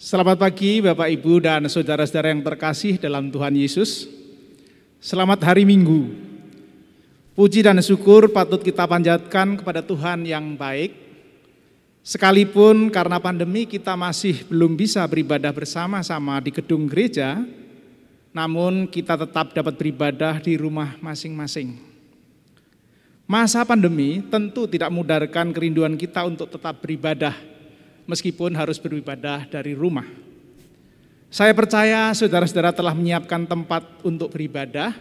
Selamat pagi Bapak Ibu dan saudara-saudara yang terkasih dalam Tuhan Yesus. Selamat hari Minggu. Puji dan syukur patut kita panjatkan kepada Tuhan yang baik. Sekalipun karena pandemi kita masih belum bisa beribadah bersama-sama di gedung gereja, namun kita tetap dapat beribadah di rumah masing-masing. Masa pandemi tentu tidak memudarkan kerinduan kita untuk tetap beribadah, meskipun harus beribadah dari rumah. Saya percaya saudara-saudara telah menyiapkan tempat untuk beribadah,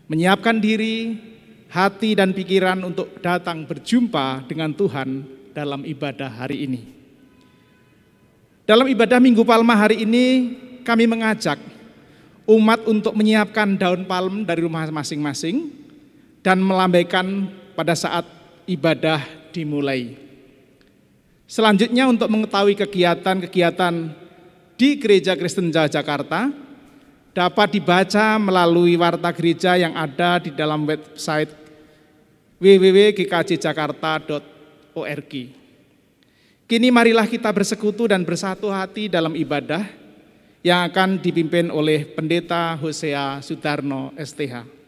menyiapkan diri, hati dan pikiran untuk datang berjumpa dengan Tuhan dalam ibadah hari ini. Dalam ibadah Minggu Palma hari ini, kami mengajak umat untuk menyiapkan daun palem dari rumah masing-masing dan melambaikan pada saat ibadah dimulai. Selanjutnya untuk mengetahui kegiatan-kegiatan di Gereja Kristen Jakarta dapat dibaca melalui warta gereja yang ada di dalam website www.gkjjakarta.org. Kini marilah kita bersekutu dan bersatu hati dalam ibadah yang akan dipimpin oleh Pendeta Hosea Sudarno STH.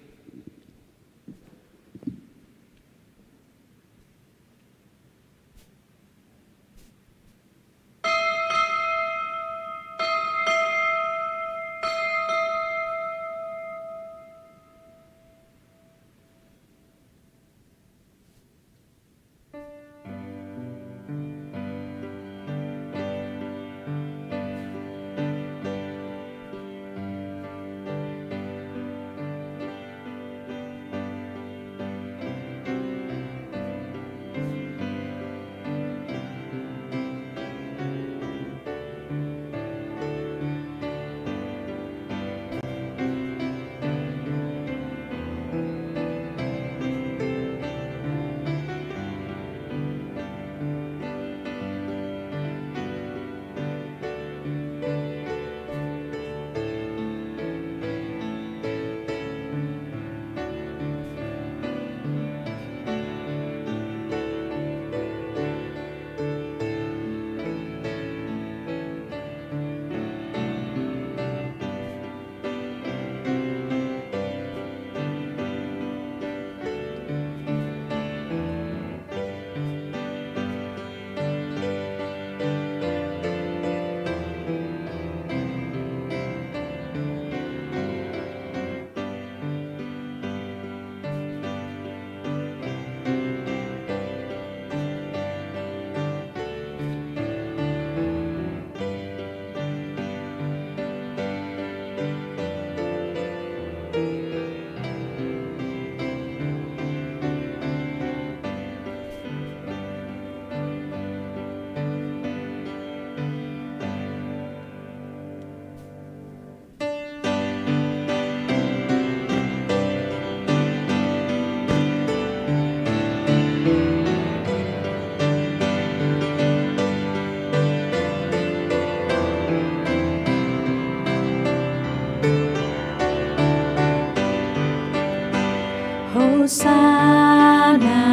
Hosana,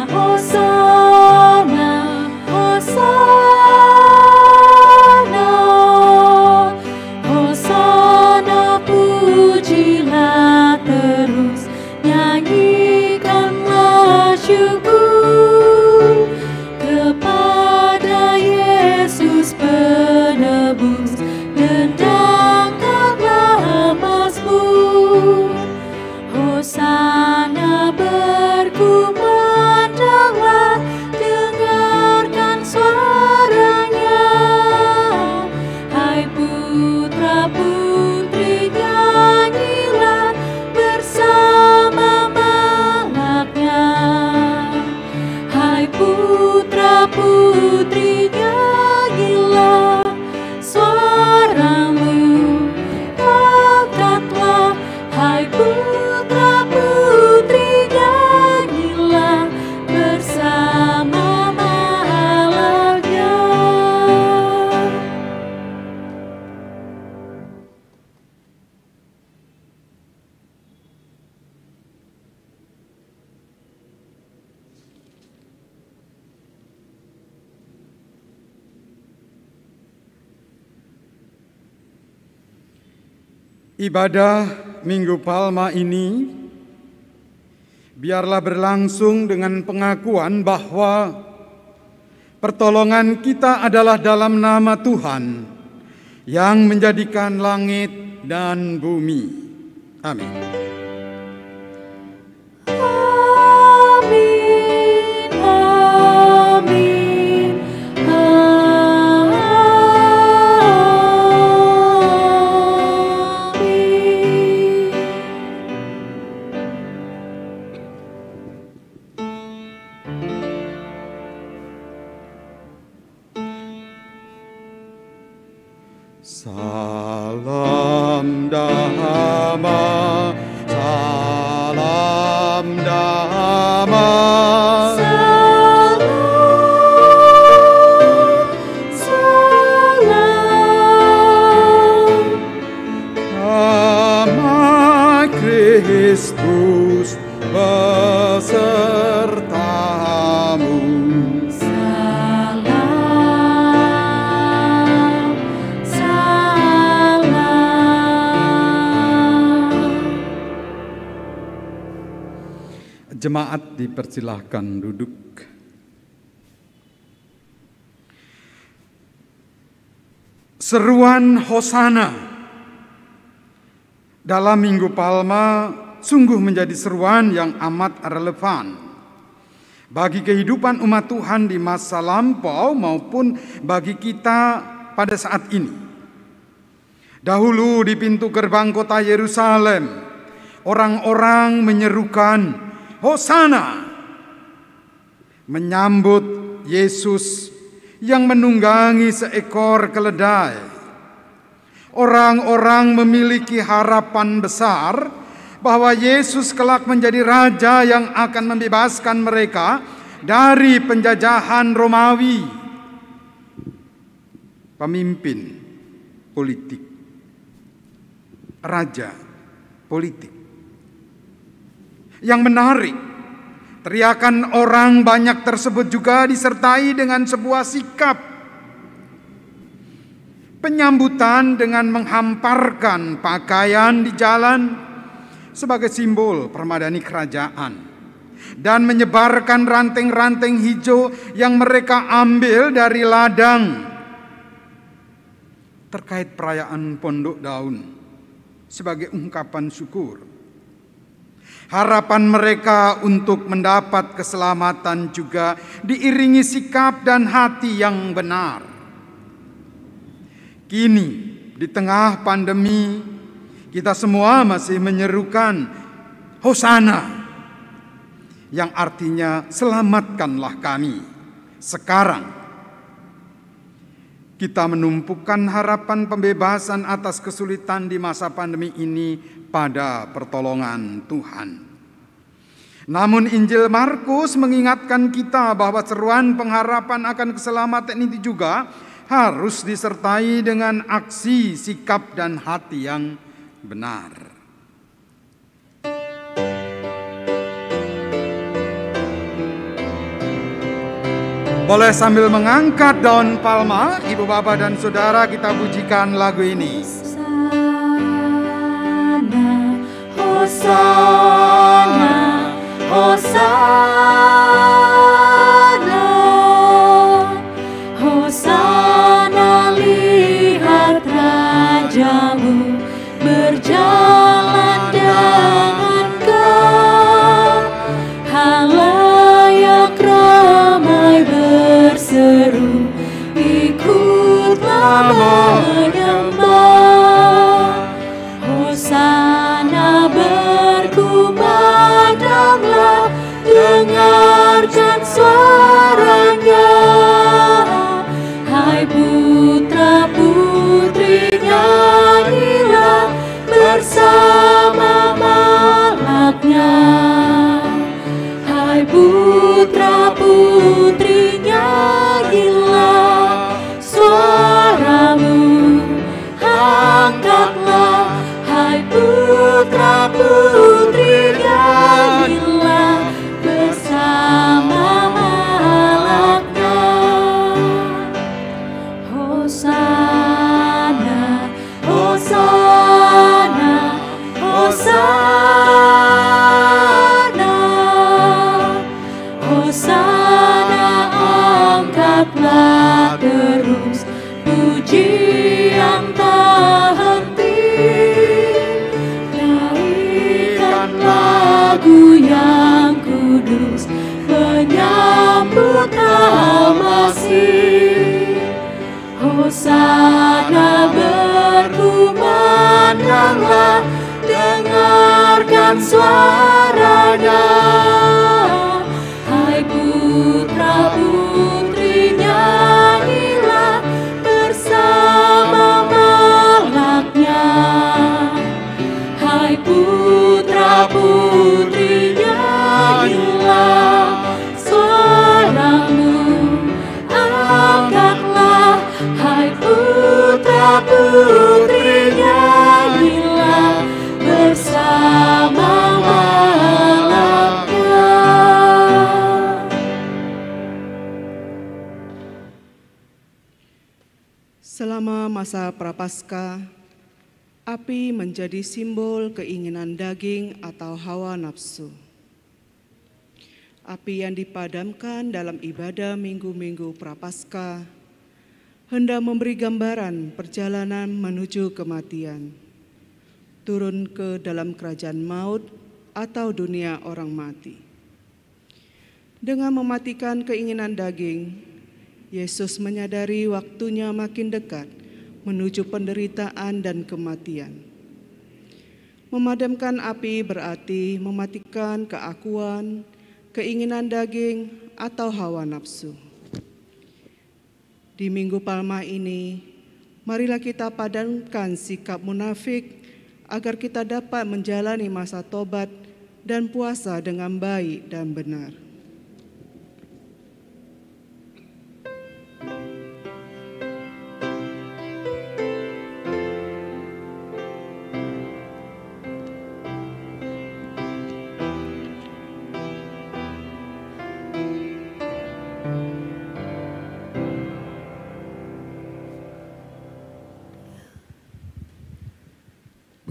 Hosana, Hosana, Hosana, pujilah terus, nyanyikanlah syukur kepada Yesus penebus, dendangkanlah mazmur. Hosana berkumandanglah Ibadah Minggu Palma ini biarlah berlangsung dengan pengakuan bahwa pertolongan kita adalah dalam nama Tuhan yang menjadikan langit dan bumi. Amin. Amin, amin, Salam damai, salam damai. Damai Kristus besertamu. Jemaat dipersilahkan duduk. Seruan Hosana dalam Minggu Palma sungguh menjadi seruan yang amat relevan bagi kehidupan umat Tuhan di masa lampau maupun bagi kita pada saat ini. Dahulu di pintu gerbang kota Yerusalem, orang-orang menyerukan Hosana, menyambut Yesus yang menunggangi seekor keledai. Orang-orang memiliki harapan besar bahwa Yesus kelak menjadi raja yang akan membebaskan mereka dari penjajahan Romawi. Pemimpin politik, raja politik. Yang menarik, teriakan orang banyak tersebut juga disertai dengan sebuah sikap penyambutan dengan menghamparkan pakaian di jalan sebagai simbol permadani kerajaan dan menyebarkan ranting-ranting hijau yang mereka ambil dari ladang terkait perayaan Pondok Daun sebagai ungkapan syukur. Harapan mereka untuk mendapat keselamatan juga diiringi sikap dan hati yang benar. Kini, di tengah pandemi, kita semua masih menyerukan Hosana, yang artinya selamatkanlah kami. Sekarang, kita menumpukan harapan pembebasan atas kesulitan di masa pandemi ini pada pertolongan Tuhan. Namun Injil Markus mengingatkan kita bahwa seruan pengharapan akan keselamatan ini juga harus disertai dengan aksi, sikap, dan hati yang benar. Boleh sambil mengangkat daun palma, Ibu Bapak dan Saudara, kita pujikan lagu ini. Hosana, Hosana, Hosana, lihat rajamu berjalan dengan kau. Halayak ramai berseru, ikutlah menyembah. Hosana berkumandang, puji yang tak henti, nyanyikan lagu yang kudus menyambut Al-Masih. Hosana berkumandanglah, dengarkan suaranya. Hai putra putri nyanyilah bersama malaknya. Hai putra putri nyanyilah suaramu, angkatlah. Hai putra putri nyanyilah bersama malaknya. Selama masa Prapaskah, api menjadi simbol keinginan daging atau hawa nafsu. Api yang dipadamkan dalam ibadah minggu-minggu Prapaskah hendak memberi gambaran perjalanan menuju kematian, turun ke dalam kerajaan maut atau dunia orang mati. Dengan mematikan keinginan daging, Yesus menyadari waktunya makin dekat menuju penderitaan dan kematian. Memadamkan api berarti mematikan keakuan, keinginan daging, atau hawa nafsu. Di Minggu Palma ini, marilah kita padankan sikap munafik agar kita dapat menjalani masa tobat dan puasa dengan baik dan benar.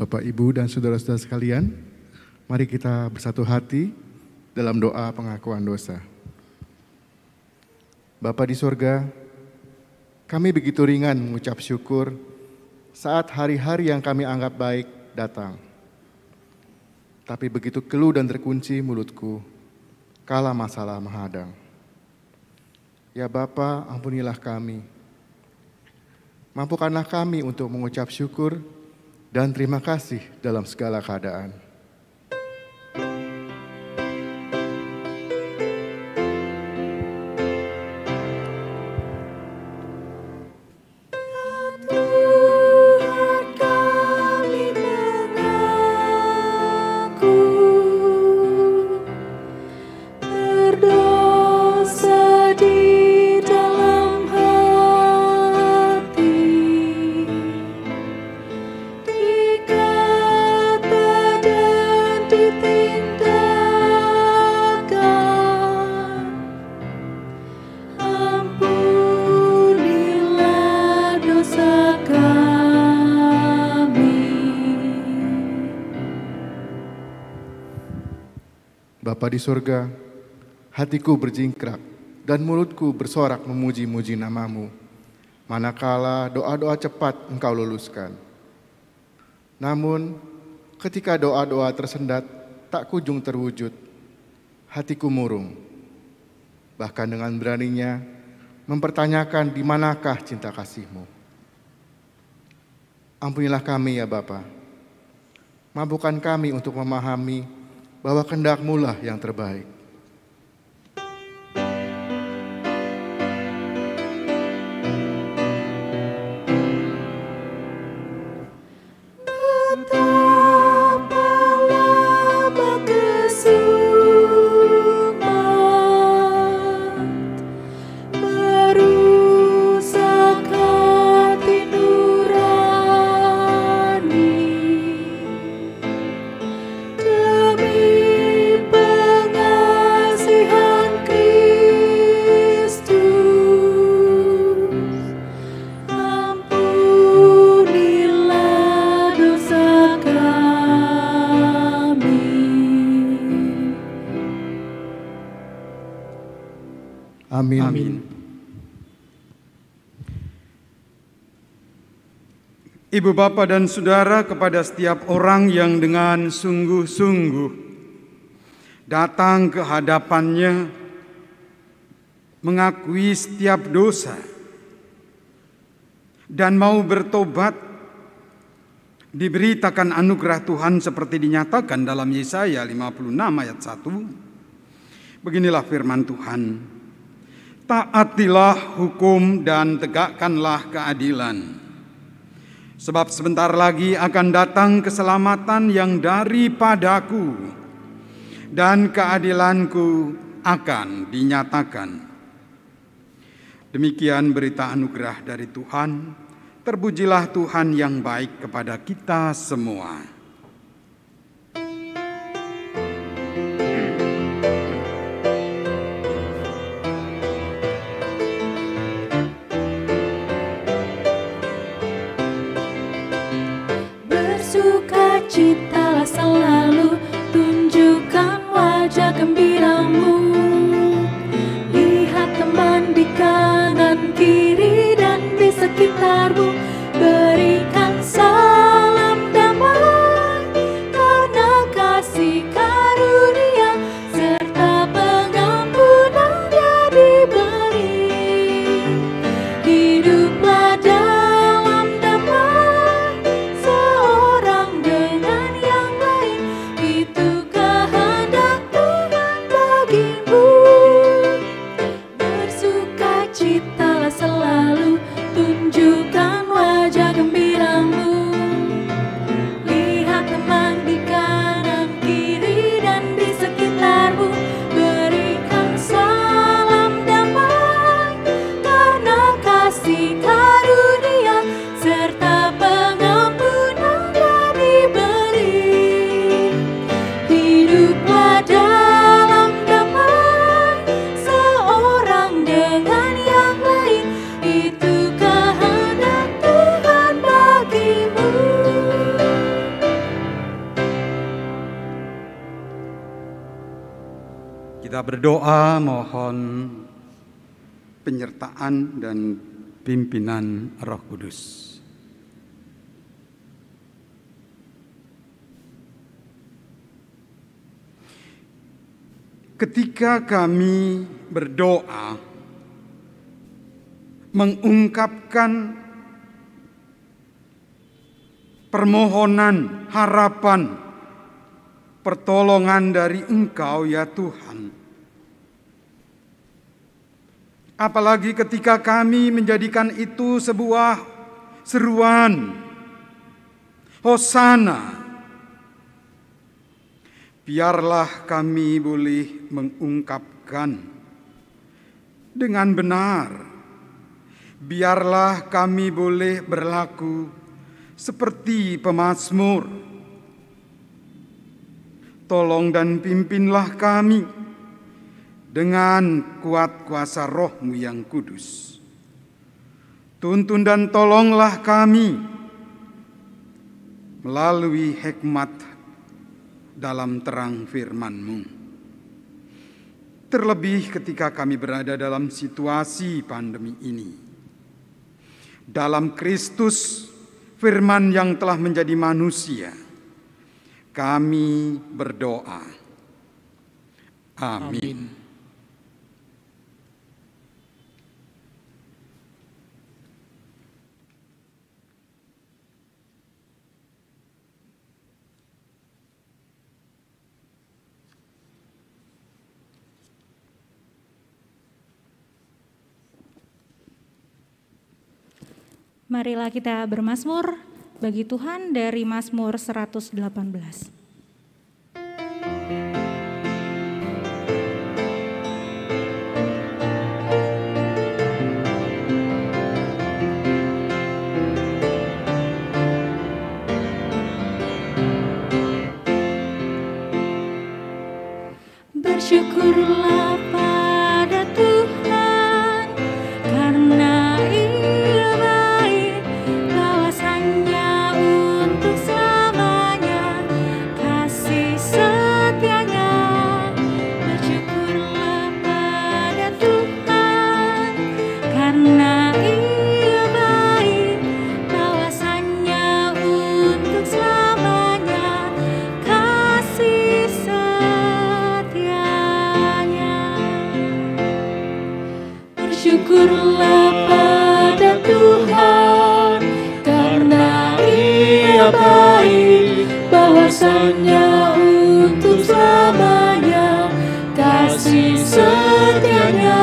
Bapak, Ibu, dan saudara-saudara sekalian, mari kita bersatu hati dalam doa pengakuan dosa. Bapa di sorga, kami begitu ringan mengucap syukur saat hari-hari yang kami anggap baik datang. Tapi begitu keluh dan terkunci mulutku, kala masalah menghadang. Ya Bapa, ampunilah kami. Mampukanlah kami untuk mengucap syukur dan terima kasih dalam segala keadaan. Bapa di surga, hatiku berjingkrak dan mulutku bersorak memuji-muji nama-Mu, manakala doa-doa cepat Engkau luluskan. Namun, ketika doa-doa tersendat tak kunjung terwujud, hatiku murung. Bahkan dengan beraninya mempertanyakan di manakah cinta kasih-Mu. Ampunilah kami ya Bapa. Mampukan kami untuk memahami bahwa kehendak-Mu lah yang terbaik. Amin. Ibu bapa dan saudara, kepada setiap orang yang dengan sungguh-sungguh datang ke hadapannya, mengakui setiap dosa, dan mau bertobat, diberitakan anugerah Tuhan seperti dinyatakan dalam Yesaya 56 ayat 1. Beginilah firman Tuhan, taatilah hukum dan tegakkanlah keadilan. Sebab sebentar lagi akan datang keselamatan yang daripadaku, dan keadilanku akan dinyatakan. Demikian berita anugerah dari Tuhan. Terpujilah Tuhan yang baik kepada kita semua. Bersukacitalah selalu, tunjukkan wajah gembiramu. Lihat teman di kanan kiri dan di sekitarmu, berikan salam damai, karena kasih karunia serta pengampunannya diberi. Hiduplah dalam damai, seorang dengan yang lain, itu kehendak Tuhan bagimu. Bersukacitalah selalu, tunjukkan wajah gembiramu. Lihat teman di kanan kiri dan di sekitarmu, berikan salam damai, karena kasih karunia serta pengampunannya diberi. Hiduplah dalam damai, seorang dengan yang lain, itu kehendak Tuhan bagimu. Kita berdoa mohon penyertaan dan pimpinan Roh Kudus. Ketika kami berdoa, mengungkapkan permohonan, harapan, pertolongan dari Engkau ya Tuhan. Apalagi ketika kami menjadikan itu sebuah seruan, Hosana. Biarlah kami boleh mengungkapkan dengan benar. Biarlah kami boleh berlaku seperti pemazmur. Tolong dan pimpinlah kami dengan kuat kuasa Roh-Mu yang kudus. Tuntun dan tolonglah kami melalui hikmat dalam terang firman-Mu. Terlebih ketika kami berada dalam situasi pandemi ini. Dalam Kristus, firman yang telah menjadi manusia, kami berdoa. Amin. Marilah kita bermazmur bagi Tuhan dari Mazmur 118. Bersyukurlah pada Tuhan, karena Ia baik, kawasannya untuk selamanya, kasih setianya. Bersyukurlah pada Tuhan, karena Ia baik, kawasannya bahwasanya untuk selamanya kasih setianya.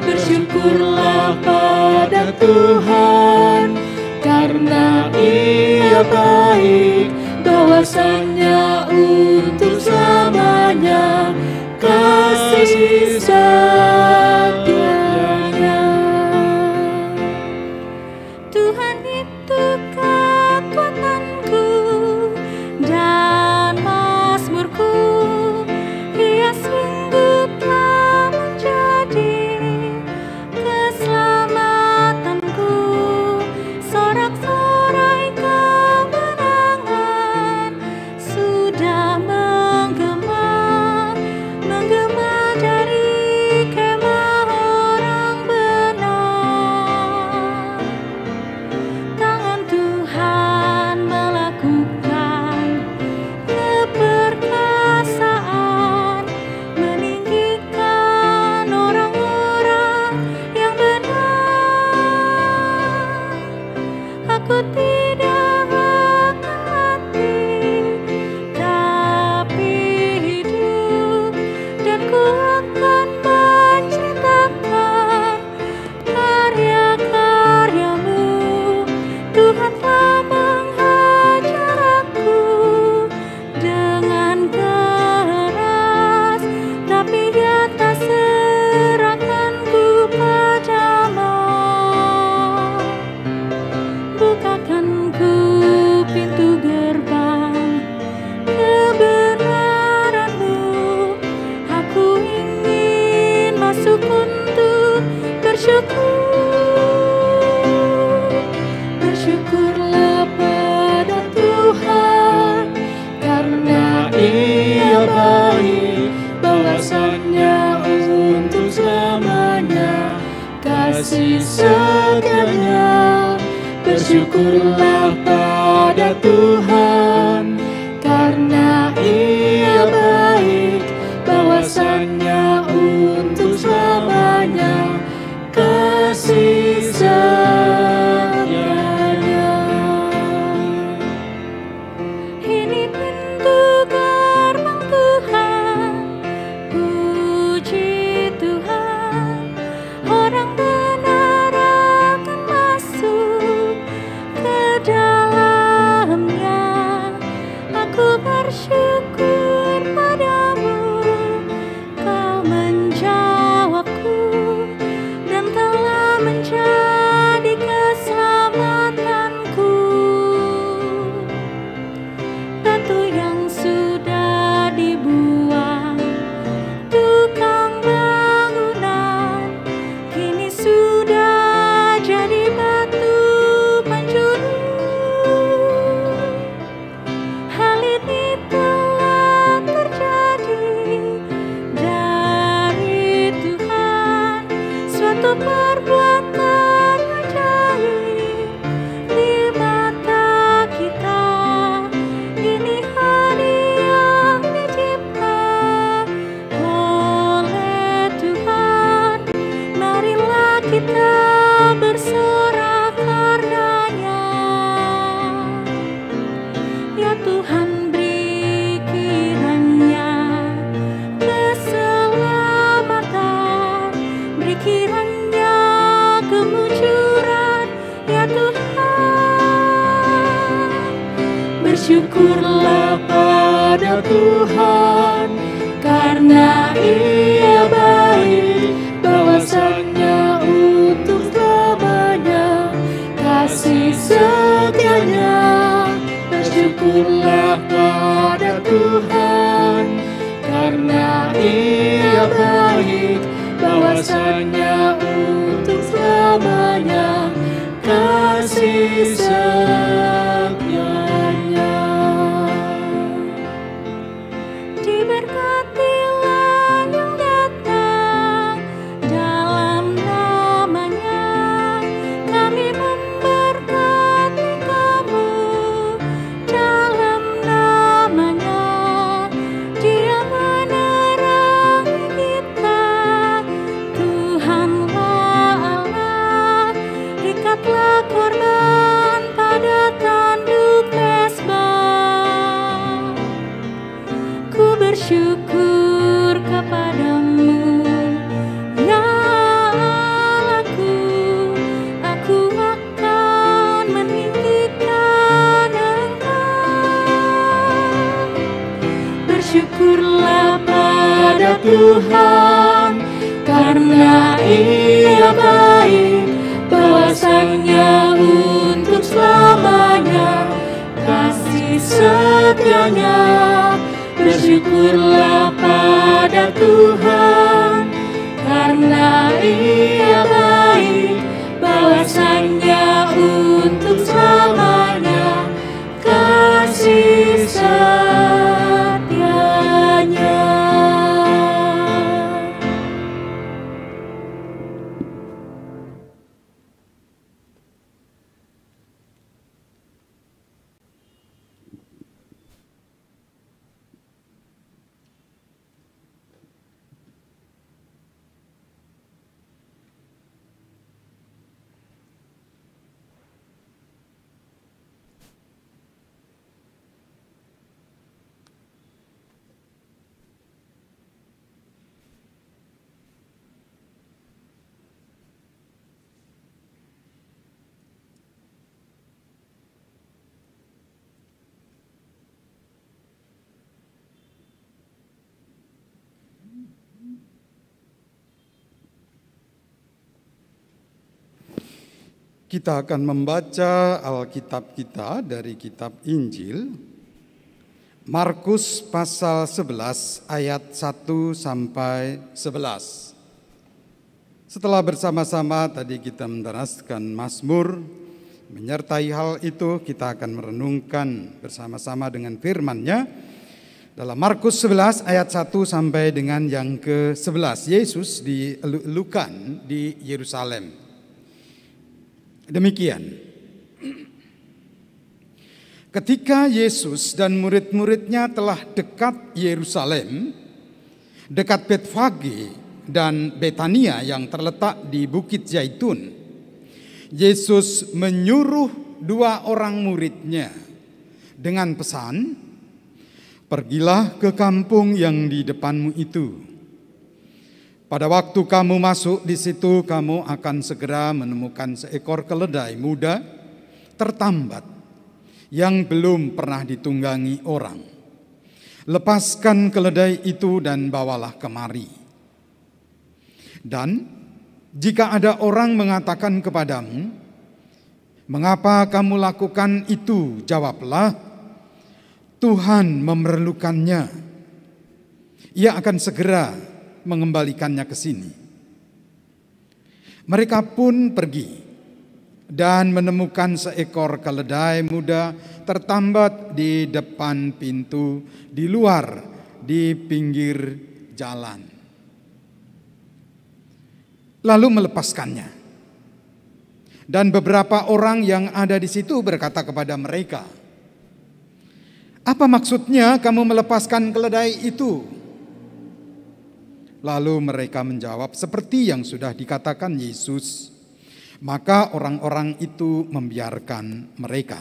Bersyukurlah pada Tuhan karena Ia baik, bahwasanya untuk selamanya kasih setianya. Tuhan itu kekuatanku dan mazmurku, Ia sungguh telah menjadi keselamatanku. Sorak-sorai kemenangan sudah menggema dari kemah orang benar. Tangan Tuhan melakukan keperkasaan, meninggikan orang-orang yang benar. Aku tidak akan mati, tapi hidup, dan ku akan menceritakan karya-karyamu. Tuhan telah menghajar aku dengan keras, tapi Dia tak serahkanku padamu. Bukakan ku pintu gerbang kebenaran-Mu, aku ingin masuk untuk bersyukur. Bersyukurlah pada Tuhan karena Ia baik, bahwasanya untuk selamanya kasih setianya. Bersyukurlah pada Tuhan karena Ia baik, bahwasanya untuk selamanya kasih setianya. Ini pintu gerbang Tuhan, puji Tuhan. Orang benar akan masuk ke dalamnya. Aku bersyukur padamu, Kau menjawabku dan telah menjadi keselamatanku. Batu yang sudah dibuang tukang bangunan kini sudah jadi batu penjuru. Hal ini telah terjadi dari Tuhan, suatu perbuatan ajaib di mata kita. Ini hari yang dicipta oleh Tuhan, marilah kita bersorak karenanya. Ya Tuhan, beri kiranya keselamatan, beri kiranya kemujuran, ya Tuhan. Bersyukurlah pada Tuhan karena Ia baik, bahwasanya untuk selamanya kasih setianya. Bersyukurlah pada Tuhan karena Ia baik, bahwasanya untuk selamanya kasih setianya. Diberkatilah yang datang dalam namanya. Kami memberkati kamu dalam namanya. Dia menerangi kita, Tuhanlah Allah. Ikatlah korban pada kepadamu, ya Allahku, aku akan meninggikan Engkau. Bersyukurlah pada Tuhan, karena Ia baik, bahwasanya untuk selamanya kasih setianya. Bersyukurlah pada Tuhan, karena Ia baik, bahwasanya untuk selamanya kasih setianya. Kita akan membaca Alkitab kita dari kitab Injil Markus pasal 11 ayat 1 sampai 11. Setelah bersama-sama tadi kita menderaskan Mazmur, menyertai hal itu kita akan merenungkan bersama-sama dengan firman-Nya dalam Markus 11 ayat 1 sampai dengan yang ke-11. Yesus dielulukan di Yerusalem. Demikian, ketika Yesus dan murid-muridnya telah dekat Yerusalem, dekat Betfage dan Betania yang terletak di Bukit Zaitun, Yesus menyuruh 2 orang muridnya dengan pesan, "Pergilah ke kampung yang di depanmu itu. Pada waktu kamu masuk di situ, kamu akan segera menemukan seekor keledai muda tertambat yang belum pernah ditunggangi orang. Lepaskan keledai itu dan bawalah kemari. Dan jika ada orang mengatakan kepadamu, 'Mengapa kamu lakukan itu?' jawablah, 'Tuhan memerlukannya. Ia akan segera mengembalikannya ke sini.' Mereka pun pergi dan menemukan seekor keledai muda tertambat di depan pintu di luar di pinggir jalan. Lalu melepaskannya. Dan beberapa orang yang ada di situ berkata kepada mereka, 'Apa maksudnya kamu melepaskan keledai itu?' Lalu mereka menjawab seperti yang sudah dikatakan Yesus. Maka orang-orang itu membiarkan mereka.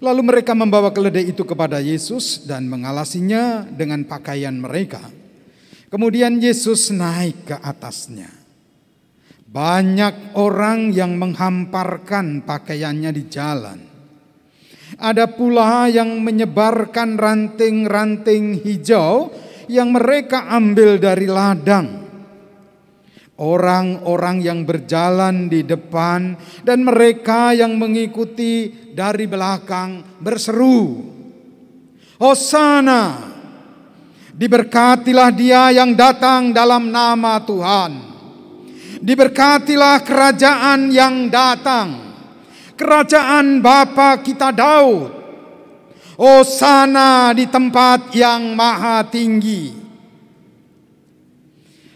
Lalu mereka membawa keledai itu kepada Yesus dan mengalasinya dengan pakaian mereka. Kemudian Yesus naik ke atasnya. Banyak orang yang menghamparkan pakaiannya di jalan. Ada pula yang menyebarkan ranting-ranting hijau yang mereka ambil dari ladang. Orang-orang yang berjalan di depan dan mereka yang mengikuti dari belakang berseru, 'Hosana! Diberkatilah Dia yang datang dalam nama Tuhan. Diberkatilah kerajaan yang datang, kerajaan Bapa kita Daud. Hosana di tempat yang maha tinggi.'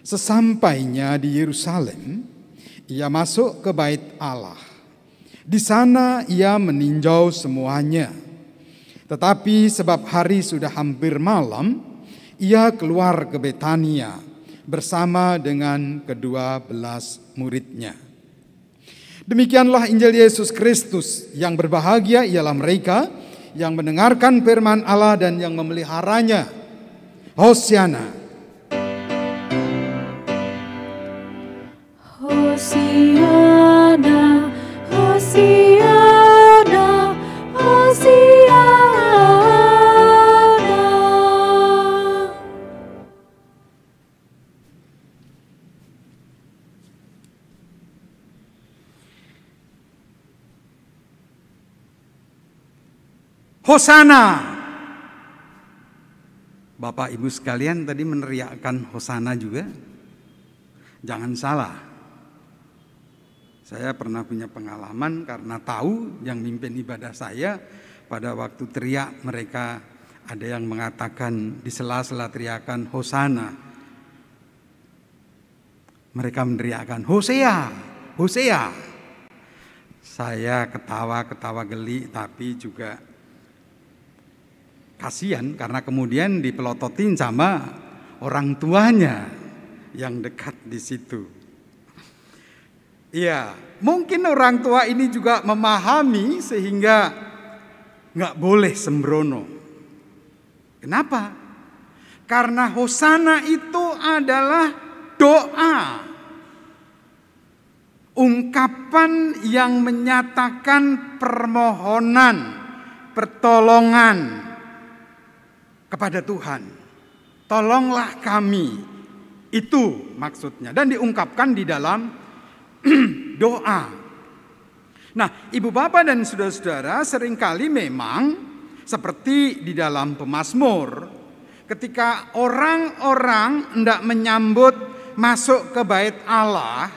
Sesampainya di Yerusalem, ia masuk ke bait Allah. Di sana ia meninjau semuanya. Tetapi sebab hari sudah hampir malam, ia keluar ke Betania bersama dengan ke-12 muridnya. Demikianlah Injil Yesus Kristus. Yang berbahagia ialah mereka yang mendengarkan firman Allah dan yang memeliharanya. Hosiana, Hosiana, Hosiana, Hosiana. Hosana. Bapak Ibu sekalian tadi meneriakkan Hosana juga. Jangan salah. Saya pernah punya pengalaman karena tahu yang mimpin ibadah saya pada waktu teriak mereka ada yang mengatakan di sela-sela teriakan Hosana. Mereka meneriakkan Hosea, Hosea. Saya ketawa geli tapi juga kasihan karena kemudian dipelototin sama orang tuanya yang dekat di situ. Iya, mungkin orang tua ini juga memahami sehingga nggak boleh sembrono. Kenapa? Karena Hosana itu adalah doa, ungkapan yang menyatakan permohonan, pertolongan kepada Tuhan. Tolonglah kami, itu maksudnya, dan diungkapkan di dalam doa. Nah, ibu bapak dan saudara-saudara, seringkali memang seperti di dalam pemazmur, ketika orang-orang hendak menyambut masuk ke bait Allah,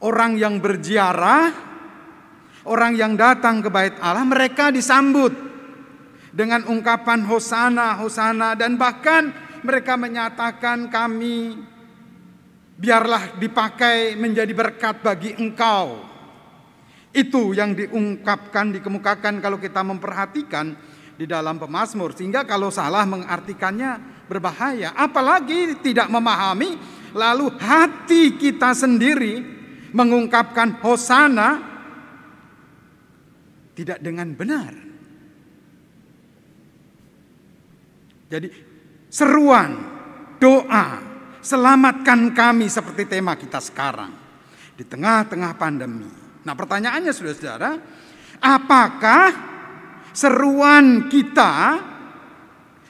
orang yang berziarah, orang yang datang ke bait Allah, mereka disambut dengan ungkapan Hosana, Hosana, dan bahkan mereka menyatakan kami biarlah dipakai menjadi berkat bagi engkau. Itu yang diungkapkan, dikemukakan kalau kita memperhatikan di dalam pemazmur. Sehingga kalau salah mengartikannya berbahaya. Apalagi tidak memahami, lalu hati kita sendiri mengungkapkan Hosana tidak dengan benar. Jadi seruan, doa, selamatkan kami seperti tema kita sekarang di tengah-tengah pandemi. Nah, pertanyaannya saudara-saudara, apakah seruan kita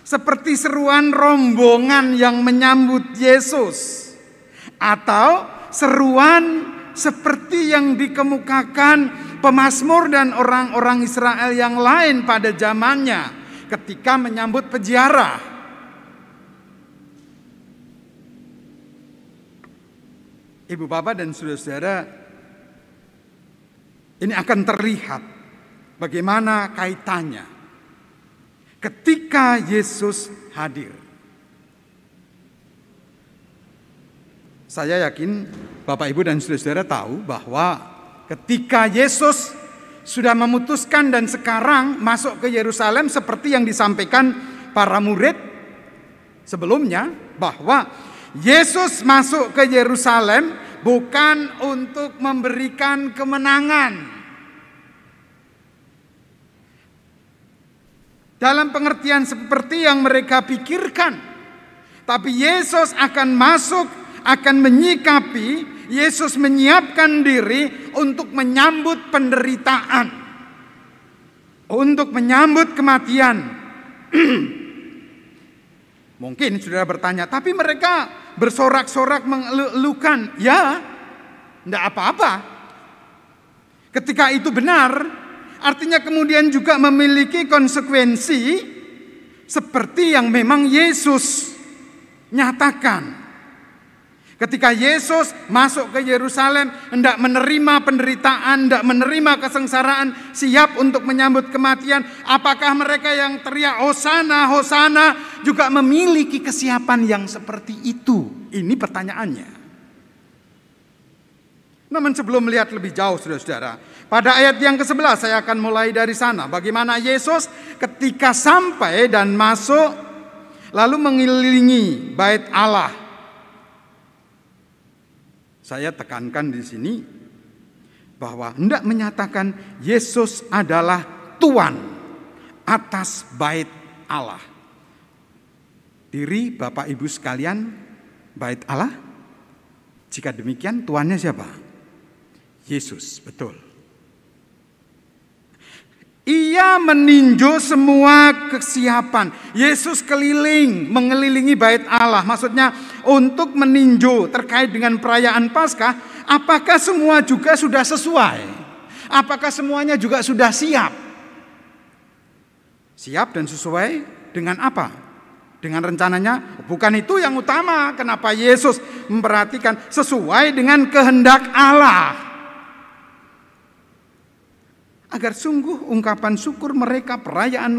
seperti seruan rombongan yang menyambut Yesus, atau seruan seperti yang dikemukakan pemazmur dan orang-orang Israel yang lain pada zamannya ketika menyambut peziarah? Ibu bapak dan saudara-saudara, ini akan terlihat bagaimana kaitannya ketika Yesus hadir. Saya yakin bapak ibu dan saudara-saudara tahu bahwa ketika Yesus sudah memutuskan dan sekarang masuk ke Yerusalem seperti yang disampaikan para murid sebelumnya, bahwa Yesus masuk ke Yerusalem bukan untuk memberikan kemenangan. Dalam pengertian seperti yang mereka pikirkan. Tapi Yesus akan masuk, akan menyikapi, Yesus menyiapkan diri untuk menyambut penderitaan, untuk menyambut kematian. Mungkin saudara bertanya, tapi mereka bersorak-sorak mengeluhkan. Ya, tidak apa-apa. Ketika itu benar, artinya kemudian juga memiliki konsekuensi seperti yang memang Yesus nyatakan. Ketika Yesus masuk ke Yerusalem, hendak menerima penderitaan, hendak menerima kesengsaraan, siap untuk menyambut kematian. Apakah mereka yang teriak Hosana, Hosana juga memiliki kesiapan yang seperti itu? Ini pertanyaannya. Namun sebelum melihat lebih jauh saudara-saudara, pada ayat yang ke-11 saya akan mulai dari sana. Bagaimana Yesus ketika sampai dan masuk, lalu mengelilingi bait Allah. Saya tekankan di sini bahwa hendak menyatakan Yesus adalah Tuan atas bait Allah. Diri Bapak Ibu sekalian bait Allah? Jika demikian, tuannya siapa? Yesus, betul. Ia meninjau semua kesiapan. Yesus keliling, mengelilingi bait Allah. Maksudnya untuk meninjau terkait dengan perayaan Paskah, apakah semua juga sudah sesuai? Apakah semuanya juga sudah siap? Siap dan sesuai dengan apa? Dengan rencananya? Bukan itu yang utama. Kenapa Yesus memperhatikan sesuai dengan kehendak Allah? Agar sungguh ungkapan syukur mereka, perayaan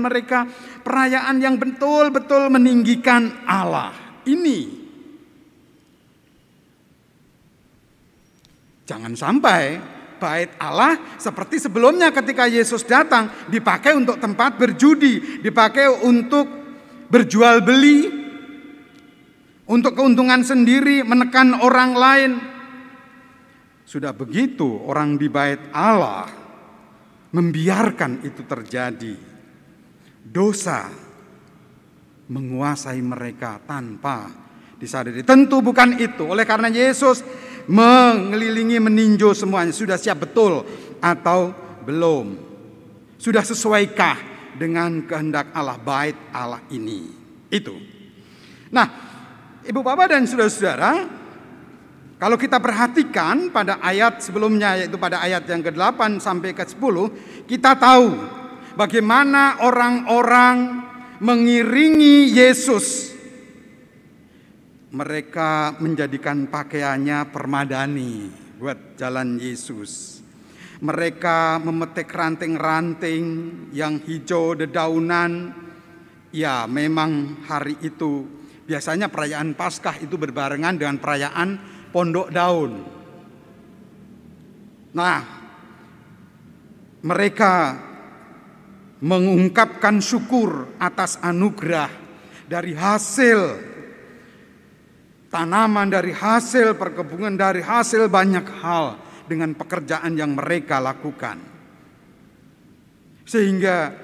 yang betul-betul meninggikan Allah. Ini jangan sampai bait Allah seperti sebelumnya ketika Yesus datang dipakai untuk tempat berjudi, dipakai untuk berjual beli, untuk keuntungan sendiri, menekan orang lain. Sudah begitu orang di bait Allah membiarkan itu terjadi. Dosa menguasai mereka tanpa disadari. Tentu bukan itu. Oleh karena Yesus mengelilingi, meninjau semuanya. Sudah siap betul atau belum? Sudah sesuaikah dengan kehendak Allah, bait Allah ini? Itu. Nah, Ibu Bapak dan saudara-saudara, kalau kita perhatikan pada ayat sebelumnya, yaitu pada ayat yang ke-8 sampai ke-10, kita tahu bagaimana orang-orang mengiringi Yesus. Mereka menjadikan pakaiannya permadani buat jalan Yesus. Mereka memetik ranting-ranting yang hijau dedaunan. Ya, memang hari itu biasanya perayaan Paskah itu berbarengan dengan perayaan Pondok Daun. Nah, mereka mengungkapkan syukur atas anugerah dari hasil tanaman, dari hasil perkebunan, dari hasil banyak hal dengan pekerjaan yang mereka lakukan. Sehingga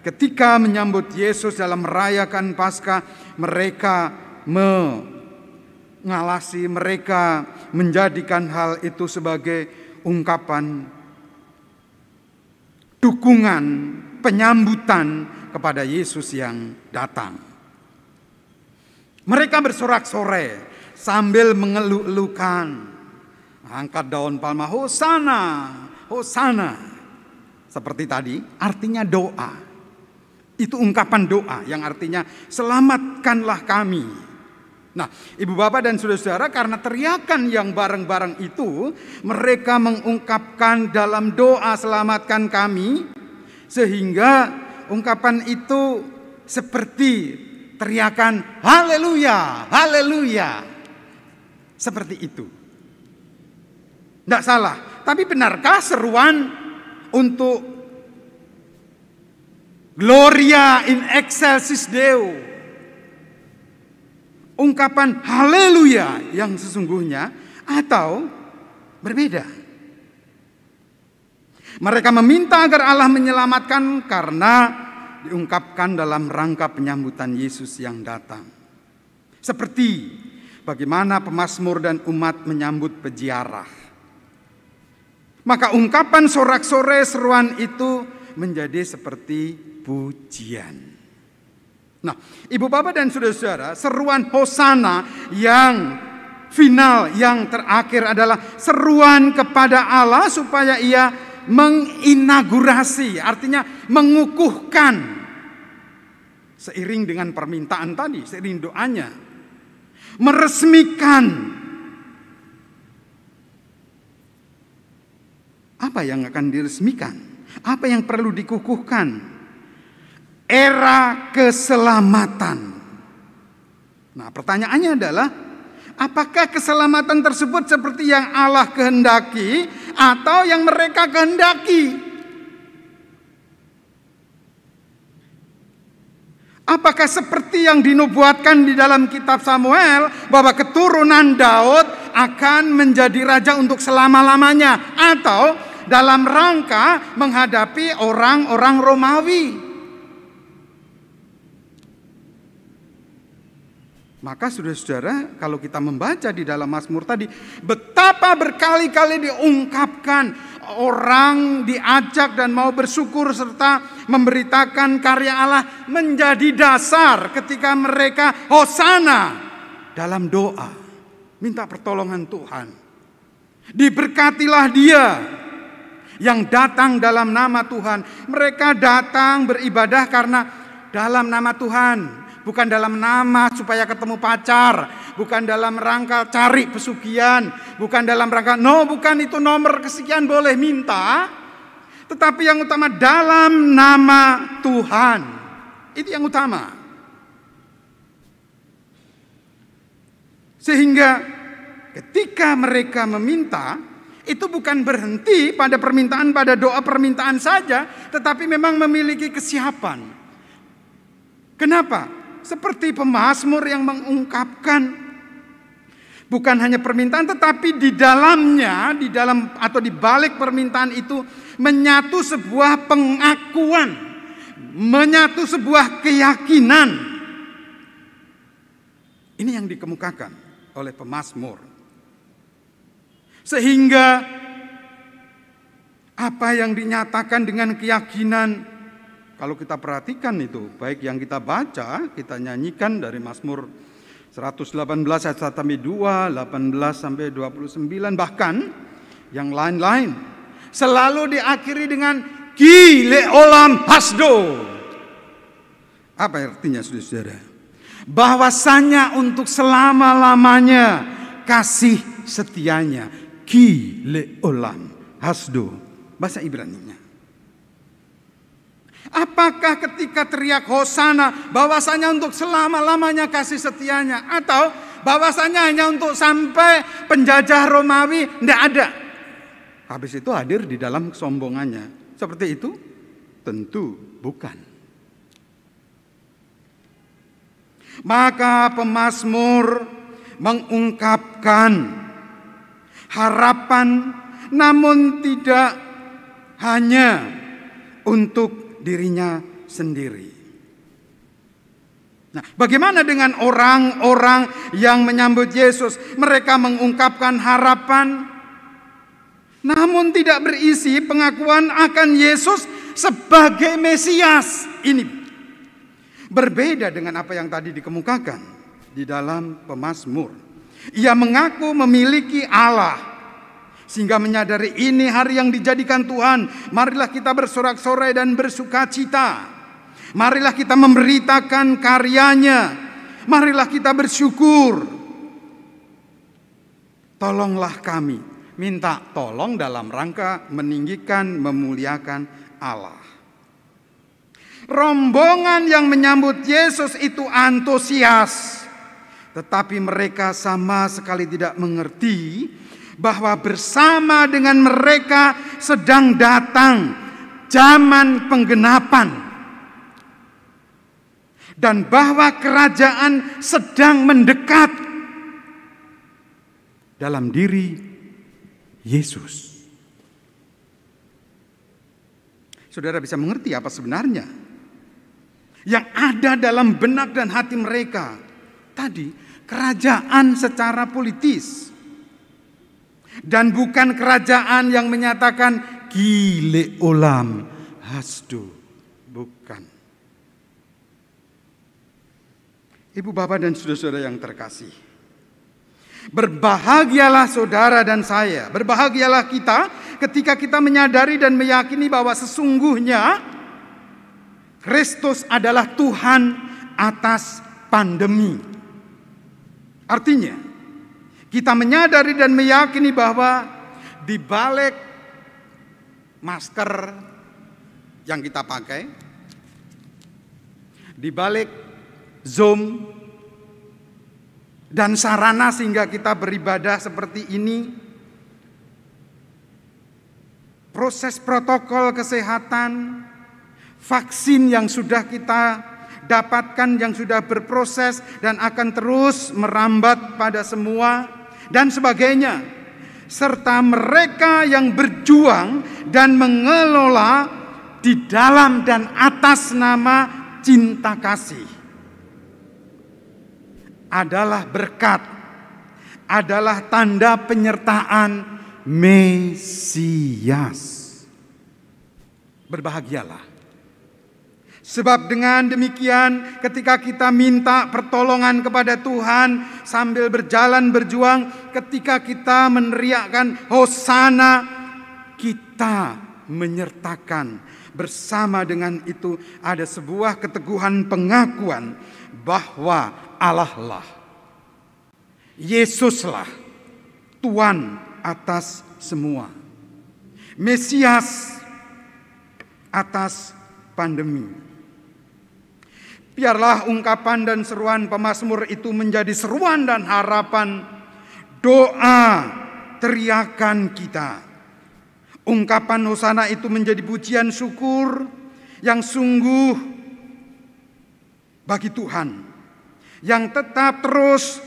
ketika menyambut Yesus dalam merayakan Paskah, mereka mengalasi, mereka menjadikan hal itu sebagai ungkapan dukungan, penyambutan kepada Yesus yang datang. Mereka bersorak-sorai sambil mengeluh-elukan, angkat daun palma, Hosana, Hosana. Seperti tadi, artinya doa. Itu ungkapan doa yang artinya selamatkanlah kami. Nah, Ibu Bapak dan Saudara-saudara, karena teriakan yang bareng-bareng itu, mereka mengungkapkan dalam doa selamatkan kami, sehingga ungkapan itu seperti teriakan haleluya, haleluya. Seperti itu. Tidak salah, tapi benarkah seruan untuk Gloria in excelsis Deo, ungkapan haleluya yang sesungguhnya, atau berbeda? Mereka meminta agar Allah menyelamatkan karena diungkapkan dalam rangka penyambutan Yesus yang datang. Seperti bagaimana pemazmur dan umat menyambut peziarah. Maka ungkapan sorak-sorai seruan itu menjadi seperti pujian. Nah, Ibu Bapak dan Saudara-saudara, seruan Hosana yang final, yang terakhir adalah seruan kepada Allah supaya Ia menginaugurasi, artinya mengukuhkan, seiring dengan permintaan tadi, seiring doanya, meresmikan apa yang akan diresmikan, apa yang perlu dikukuhkan. Era keselamatan. Nah, pertanyaannya adalah, apakah keselamatan tersebut seperti yang Allah kehendaki atau yang mereka kehendaki? Apakah seperti yang dinubuatkan di dalam kitab Samuel bahwa keturunan Daud akan menjadi raja untuk selama-lamanya, atau dalam rangka menghadapi orang-orang Romawi? Maka saudara-saudara, kalau kita membaca di dalam Mazmur tadi, betapa berkali-kali diungkapkan orang diajak dan mau bersyukur serta memberitakan karya Allah menjadi dasar ketika mereka hosana dalam doa, minta pertolongan Tuhan. Diberkatilah dia yang datang dalam nama Tuhan. Mereka datang beribadah karena dalam nama Tuhan. Bukan dalam nama supaya ketemu pacar, bukan dalam rangka cari pesugihan, bukan dalam rangka, bukan itu nomor kesekian boleh minta, tetapi yang utama dalam nama Tuhan. Itu yang utama. Sehingga ketika mereka meminta, itu bukan berhenti pada permintaan, pada doa permintaan saja, tetapi memang memiliki kesiapan. Kenapa? Seperti pemazmur yang mengungkapkan bukan hanya permintaan, tetapi di dalamnya, di dalam atau di balik permintaan itu menyatu sebuah pengakuan, menyatu sebuah keyakinan. Ini yang dikemukakan oleh pemazmur. Sehingga apa yang dinyatakan dengan keyakinan, kalau kita perhatikan itu, baik yang kita baca, kita nyanyikan dari Mazmur 118 ayat 1-2, 18 sampai 29, bahkan yang lain-lain, selalu diakhiri dengan Ki leolam hasdo. Apa artinya saudara-saudara? Bahwasanya untuk selama-lamanya kasih setianya. Ki leolam hasdo. Bahasa Ibraninya. Apakah ketika teriak hosana bahwasanya untuk selama-lamanya kasih setianya, atau bahwasanya hanya untuk sampai penjajah Romawi? Tidak ada. Habis itu hadir di dalam kesombongannya. Seperti itu? Tentu bukan. Maka pemazmur mengungkapkan harapan, namun tidak hanya untuk dirinya sendiri. Nah, bagaimana dengan orang-orang yang menyambut Yesus? Mereka mengungkapkan harapan, namun tidak berisi pengakuan akan Yesus sebagai Mesias. Ini berbeda dengan apa yang tadi dikemukakan di dalam pemazmur. Ia mengaku memiliki Allah, sehingga menyadari ini hari yang dijadikan Tuhan. Marilah kita bersorak-sorai dan bersukacita. Marilah kita memberitakan karyanya. Marilah kita bersyukur. Tolonglah kami. Minta tolong dalam rangka meninggikan, memuliakan Allah. Rombongan yang menyambut Yesus itu antusias. Tetapi mereka sama sekali tidak mengerti bahwa bersama dengan mereka sedang datang zaman penggenapan, dan bahwa kerajaan sedang mendekat dalam diri Yesus. Saudara bisa mengerti apa sebenarnya yang ada dalam benak dan hati mereka tadi? Kerajaan secara politis. Dan bukan kerajaan yang menyatakan Ki leolam hasdo. Bukan. Ibu, bapak, dan saudara-saudara yang terkasih, berbahagialah saudara dan saya, berbahagialah kita ketika kita menyadari dan meyakini bahwa sesungguhnya Kristus adalah Tuhan atas pandemi. Artinya, kita menyadari dan meyakini bahwa di balik masker yang kita pakai, di balik Zoom dan sarana sehingga kita beribadah seperti ini, proses protokol kesehatan, vaksin yang sudah kita dapatkan, yang sudah berproses dan akan terus merambat pada semua, dan sebagainya, serta mereka yang berjuang dan mengelola di dalam dan atas nama cinta kasih. adalah berkat, adalah tanda penyertaan Mesias. Berbahagialah. Sebab dengan demikian ketika kita minta pertolongan kepada Tuhan sambil berjalan berjuang, ketika kita meneriakkan Hosana, kita menyertakan bersama dengan itu ada sebuah keteguhan pengakuan bahwa Allah lah, Yesuslah Tuhan atas semua, Mesias atas pandemi. Biarlah ungkapan dan seruan pemazmur itu menjadi seruan dan harapan, doa, teriakan kita. Ungkapan hosana itu menjadi pujian syukur yang sungguh bagi Tuhan, yang tetap terus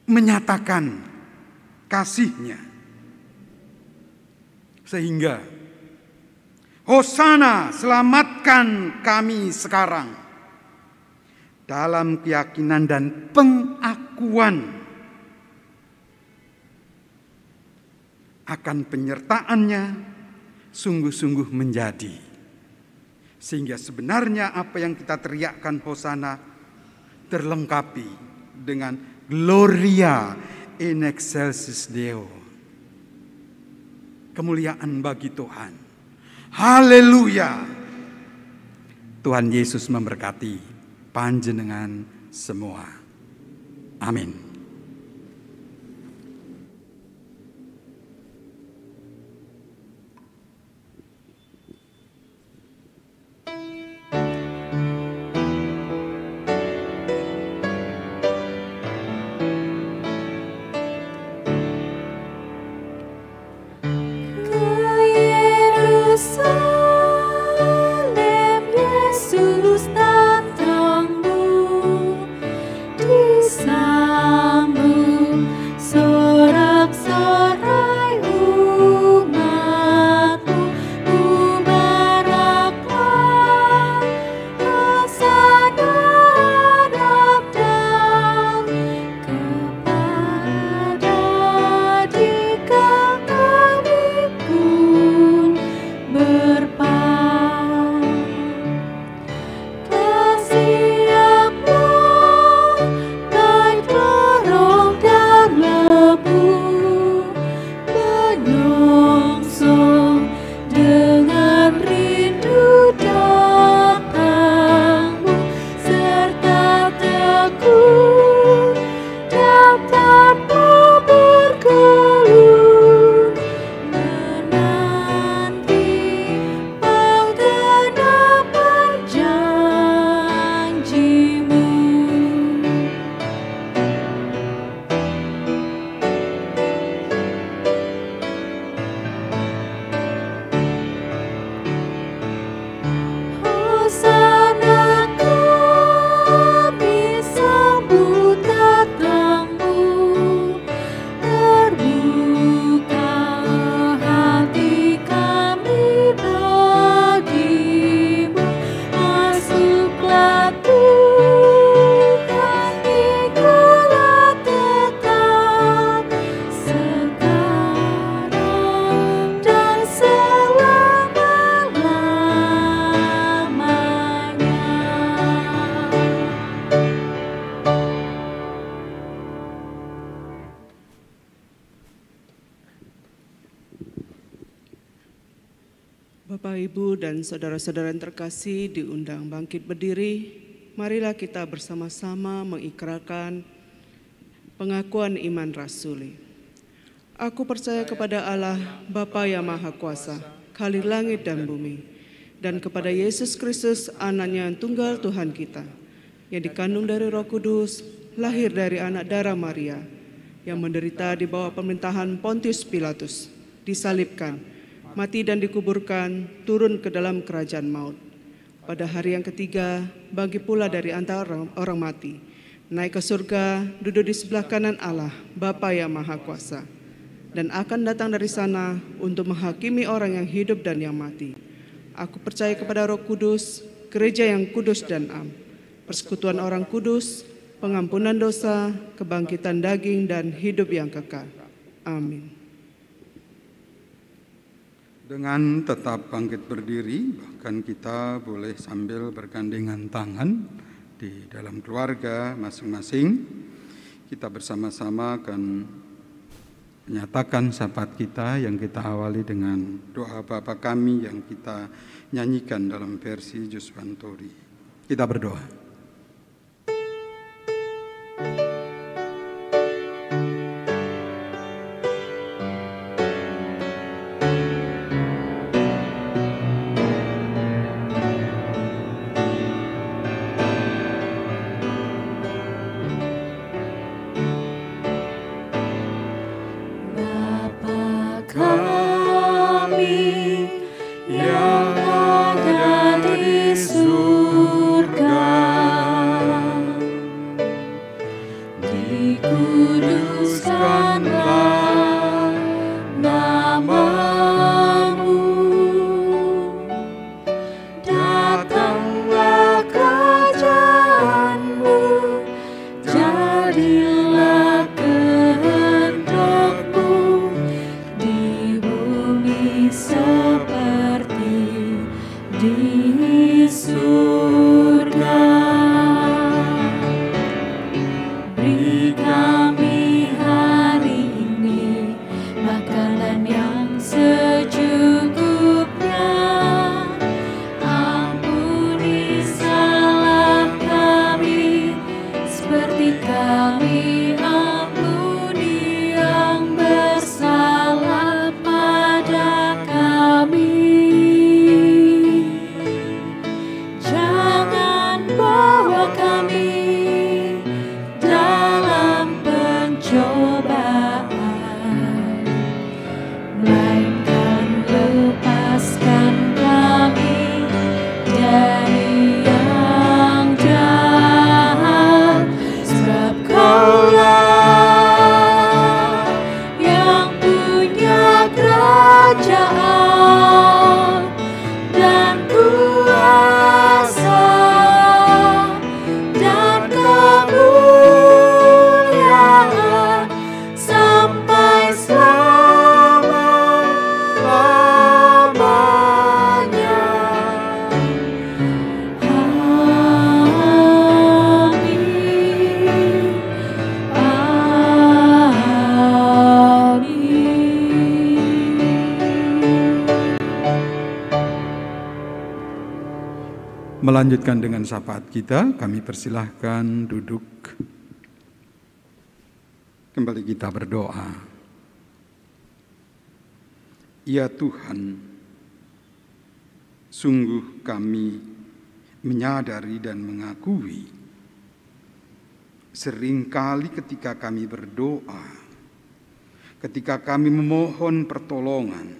menyatakan kasih-Nya. Sehingga Hosana, selamatkan kami sekarang, dalam keyakinan dan pengakuan akan penyertaan-Nya sungguh-sungguh menjadi. Sehingga sebenarnya apa yang kita teriakkan Hosana terlengkapi dengan Gloria in excelsis Deo. Kemuliaan bagi Tuhan. Haleluya. Tuhan Yesus memberkati panjenengan semua. Amin. Bapak, Ibu, dan saudara-saudara yang terkasih diundang bangkit berdiri. Marilah kita bersama-sama mengikrarkan pengakuan iman rasuli. Aku percaya kepada Allah, Bapa yang Maha Kuasa, Khalil langit dan bumi, dan kepada Yesus Kristus, Anaknya yang tunggal Tuhan kita, yang dikandung dari Roh Kudus, lahir dari anak darah Maria, yang menderita di bawah pemerintahan Pontius Pilatus, disalibkan, mati dan dikuburkan, turun ke dalam kerajaan maut. Pada hari yang ketiga, bangkit pula dari antara orang mati, naik ke surga, duduk di sebelah kanan Allah, Bapa yang Maha Kuasa, dan akan datang dari sana untuk menghakimi orang yang hidup dan yang mati. Aku percaya kepada Roh Kudus, gereja yang kudus dan am, persekutuan orang kudus, pengampunan dosa, kebangkitan daging, dan hidup yang kekal. Amin. Dengan tetap bangkit berdiri, bahkan kita boleh sambil bergandengan tangan di dalam keluarga masing-masing, kita bersama-sama akan menyatakan syafaat kita yang kita awali dengan doa Bapa kami yang kita nyanyikan dalam versi Juswantori. Kita berdoa. Melanjutkan dengan syafaat kita, kami persilahkan duduk. Kembali kita berdoa. Ya Tuhan, sungguh kami menyadari dan mengakui seringkali ketika kami berdoa, ketika kami memohon pertolongan,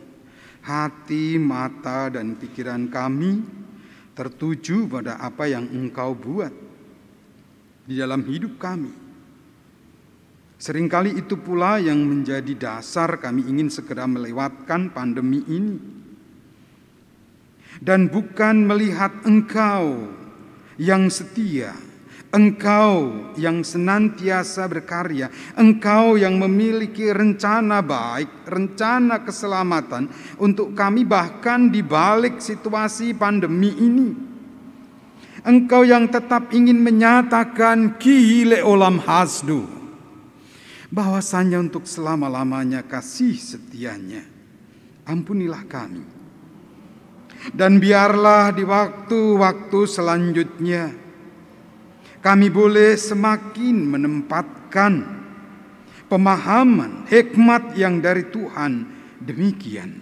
hati, mata, dan pikiran kami tertuju pada apa yang Engkau buat di dalam hidup kami. Seringkali itu pula yang menjadi dasar kami ingin segera melewatkan pandemi ini. Dan bukan melihat Engkau yang setia, Engkau yang senantiasa berkarya, Engkau yang memiliki rencana baik, rencana keselamatan untuk kami bahkan di balik situasi pandemi ini. Engkau yang tetap ingin menyatakan ki leolam hasdu, bahwasanya untuk selama-lamanya kasih setianya. Ampunilah kami. Dan biarlah di waktu-waktu selanjutnya kami boleh semakin menempatkan pemahaman, hikmat yang dari Tuhan demikian.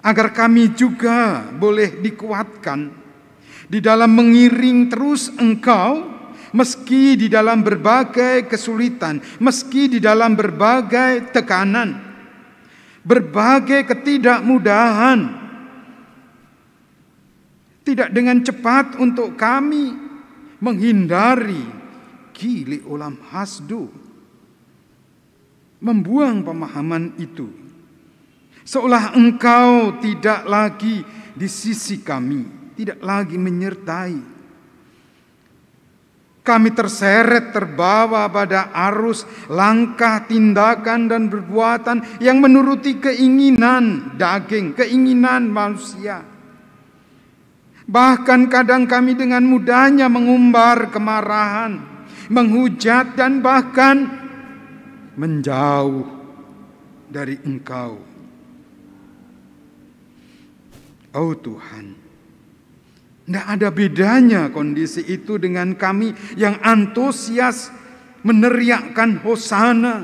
Agar kami juga boleh dikuatkan di dalam mengiring terus Engkau, meski di dalam berbagai kesulitan, meski di dalam berbagai tekanan, berbagai ketidakmudahan. Tidak dengan cepat untuk kami menghindari gili ulam hasdu, membuang pemahaman itu, seolah Engkau tidak lagi di sisi kami, tidak lagi menyertai. Kami terseret, terbawa pada arus langkah, tindakan, dan perbuatan yang menuruti keinginan daging, keinginan manusia. Bahkan kadang kami dengan mudahnya mengumbar kemarahan, menghujat, dan bahkan menjauh dari Engkau. Oh Tuhan, tidak ada bedanya kondisi itu dengan kami yang antusias meneriakkan hosana.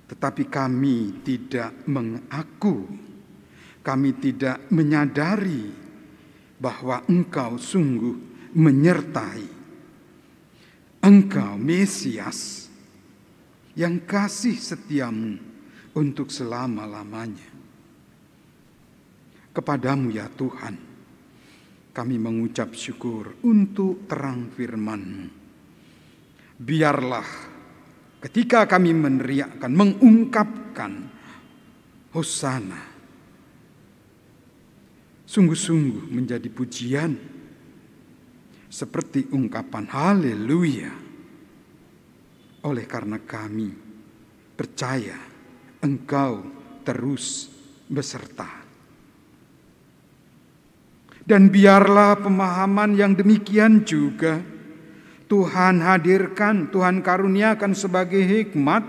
Tetapi kami tidak mengaku, kami tidak menyadari bahwa Engkau sungguh menyertai. Engkau Mesias yang kasih setiamu untuk selama-lamanya. Kepadamu ya Tuhan, kami mengucap syukur untuk terang firman-Mu. Biarlah ketika kami meneriakkan, mengungkapkan hosana, sungguh-sungguh menjadi pujian, seperti ungkapan haleluya. Oleh karena kami percaya Engkau terus beserta. Dan biarlah pemahaman yang demikian juga Tuhan hadirkan, Tuhan karuniakan sebagai hikmat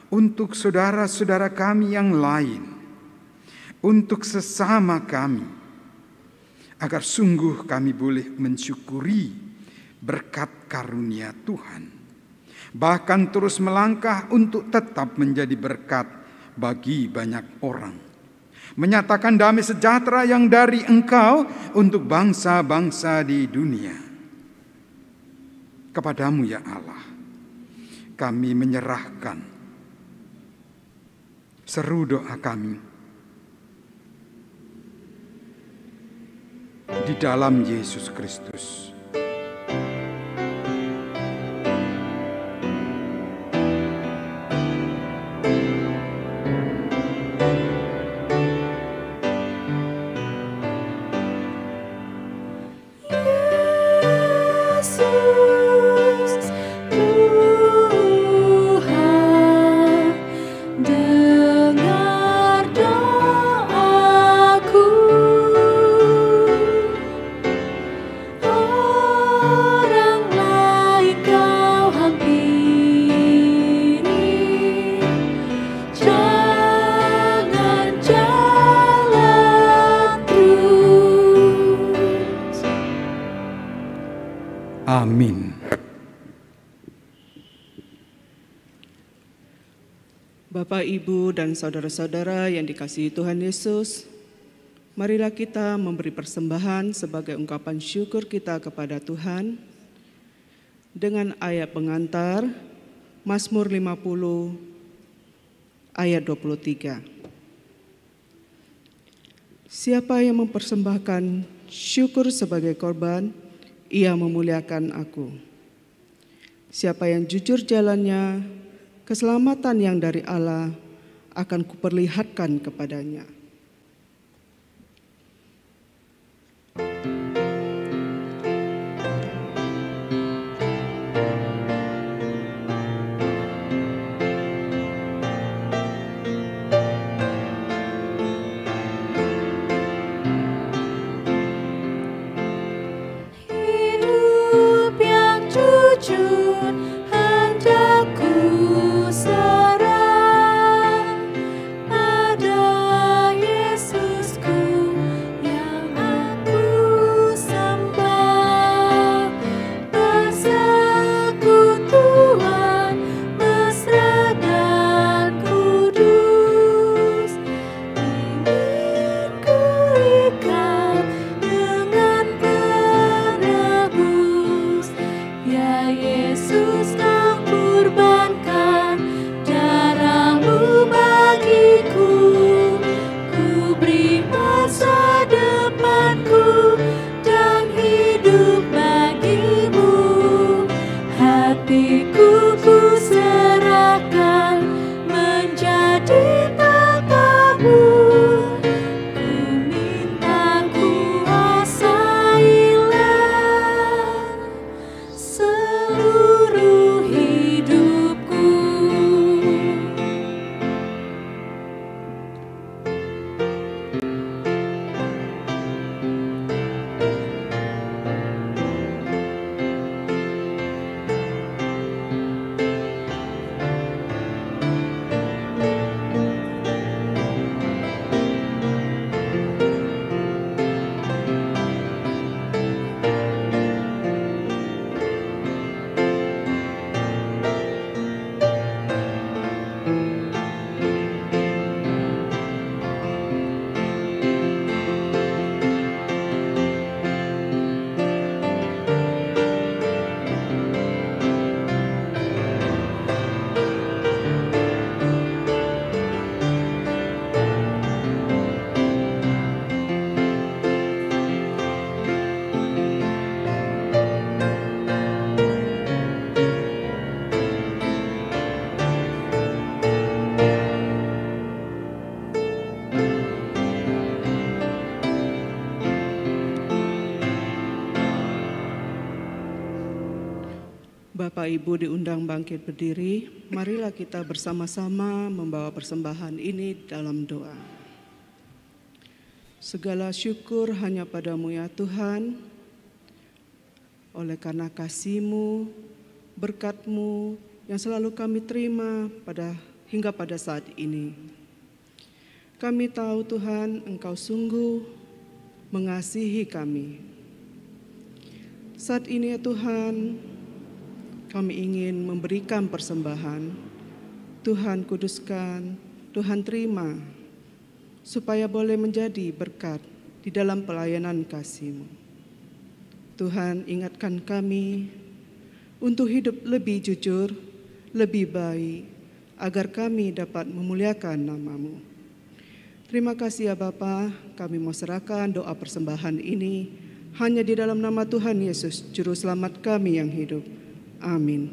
untuk saudara-saudara kami yang lain, untuk sesama kami, agar sungguh kami boleh mensyukuri berkat karunia Tuhan, bahkan terus melangkah untuk tetap menjadi berkat bagi banyak orang. Menyatakan damai sejahtera yang dari Engkau untuk bangsa-bangsa di dunia. Kepadamu ya Allah, kami menyerahkan seru doa kami di dalam Yesus Kristus. Amin. Bapak, Ibu, dan saudara-saudara yang dikasihi Tuhan Yesus, marilah kita memberi persembahan sebagai ungkapan syukur kita kepada Tuhan dengan ayat pengantar Mazmur 50 ayat 23. Siapa yang mempersembahkan syukur sebagai korban, ia memuliakan aku. Siapa yang jujur jalannya, keselamatan yang dari Allah akan kuperlihatkan kepadanya. Hendak ku serah pada Bapak Ibu diundang bangkit berdiri, marilah kita bersama-sama membawa persembahan ini dalam doa. Segala syukur hanya padamu ya Tuhan, oleh karena kasih-Mu, berkat-Mu yang selalu kami terima hingga pada saat ini. Kami tahu Tuhan, Engkau sungguh mengasihi kami. Saat ini ya Tuhan, kami ingin memberikan persembahan. Tuhan kuduskan, Tuhan terima, supaya boleh menjadi berkat di dalam pelayanan kasih-Mu. Tuhan ingatkan kami untuk hidup lebih jujur, lebih baik, agar kami dapat memuliakan nama-Mu. Terima kasih ya Bapa, kami mau serahkan doa persembahan ini hanya di dalam nama Tuhan Yesus, Juru Selamat kami yang hidup. Amin.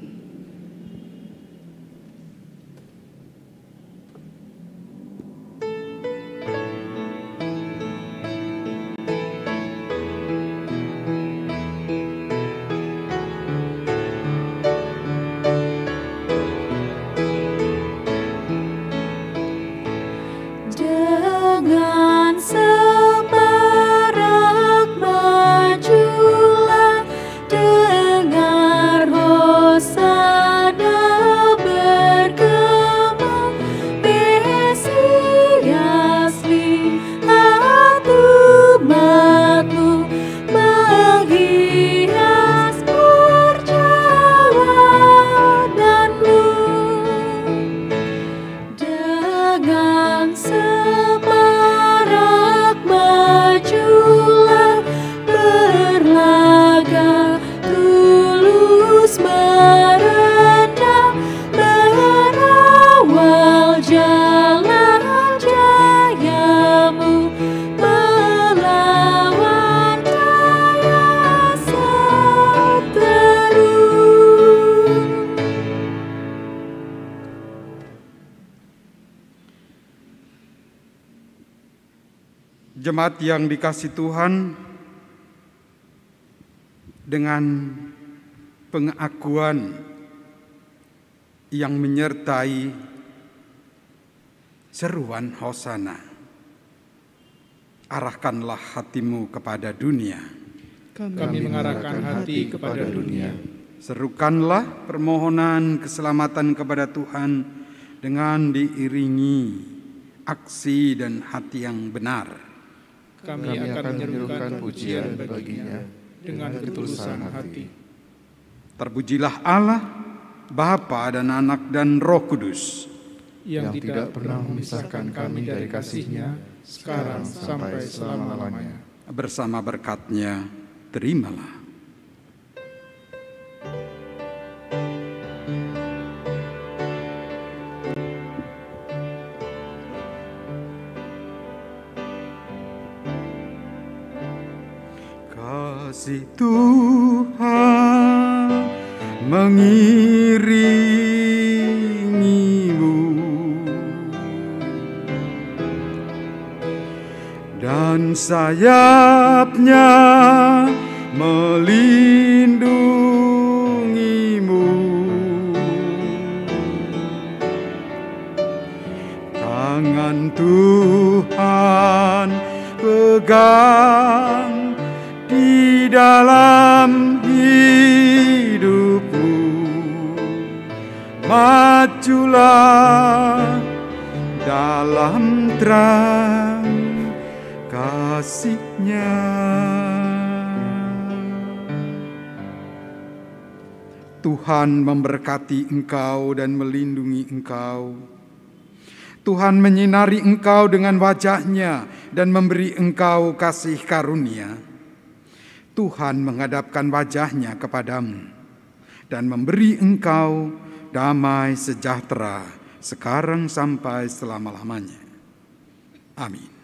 Dengan semarak majulah, dengar hosana bergema, Mesias lihat umat-Mu menghias perjalananmu. Dengan semarak majulah, berlaga tulus merendah, berawal jalan jaya-Mu, melawan daya seteru. Jemaat yang dikasihi Tuhan, dengan pengakuan yang menyertai seruan hosana, arahkanlah hatimu kepada dunia. Kami mengarahkan hati kepada dunia. Serukanlah permohonan keselamatan kepada Tuhan dengan diiringi aksi dan hati yang benar. Kami akan menyerukan pujian baginya dengan ketulusan hati. Terpujilah Allah, Bapa dan Anak dan Roh Kudus, yang tidak pernah memisahkan kami dari kasih-Nya, sekarang sampai selama-lamanya. Bersama berkat-Nya, terimalah. Kasih Tuhan mengiringimu, dan sayap-Nya melindungimu. Tangan Tuhan pegang di dalam hidupmu, majulah dalam terang kasih-Nya. Tuhan memberkati engkau dan melindungi engkau. Tuhan menyinari engkau dengan wajah-Nya dan memberi engkau kasih karunia. Tuhan menghadapkan wajah-Nya kepadamu dan memberi engkau damai sejahtera sekarang sampai selama-lamanya. Amin.